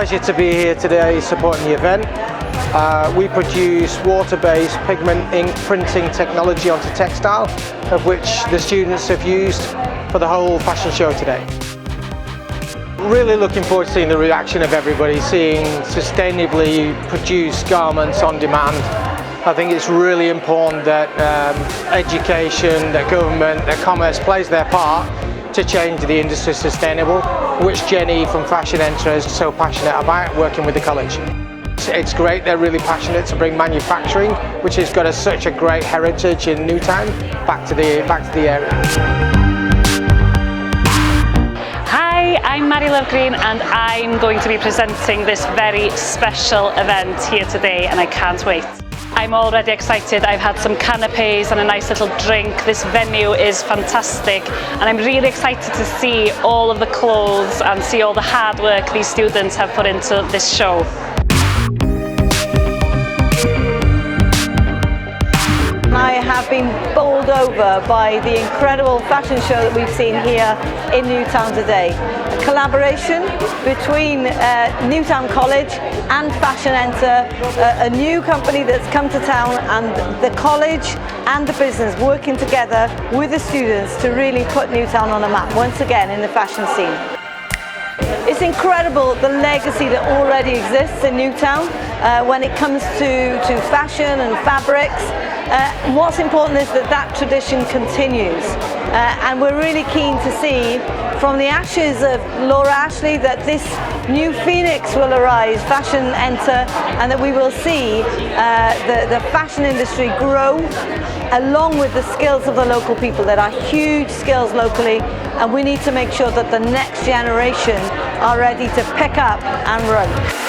pleasure to be here today supporting the event. We produce water-based pigment ink printing technology onto textile, of which the students have used for the whole fashion show today. Really looking forward to seeing the reaction of everybody, seeing sustainably produced garments on demand. I think it's really important that education, that government, that commerce plays their part to change the industry sustainable, which Jenny from Fashion Enter is so passionate about, working with the college. It's great, they're really passionate to bring manufacturing, which has got such a great heritage in Newtown, back to the area. Hi, I'm Mary Love Green and I'm going to be presenting this very special event here today, and I can't wait. I'm already excited. I've had some canapes and a nice little drink. This venue is fantastic and I'm really excited to see all of the clothes and see all the hard work these students have put into this show. I have been bowled over by the incredible fashion show that we've seen here in Newtown today. A collaboration between Newtown College and Fashion Enter, a new company that's come to town, and the college and the business working together with the students to really put Newtown on a map once again in the fashion scene. It's incredible the legacy that already exists in Newtown when it comes to fashion and fabrics. What's important is that tradition continues, and we're really keen to see from the ashes of Laura Ashley that this new phoenix will arise, Fashion Enter, and that we will see the fashion industry grow along with the skills of the local people. There are huge skills locally, and we need to make sure that the next generation are ready to pick up and run.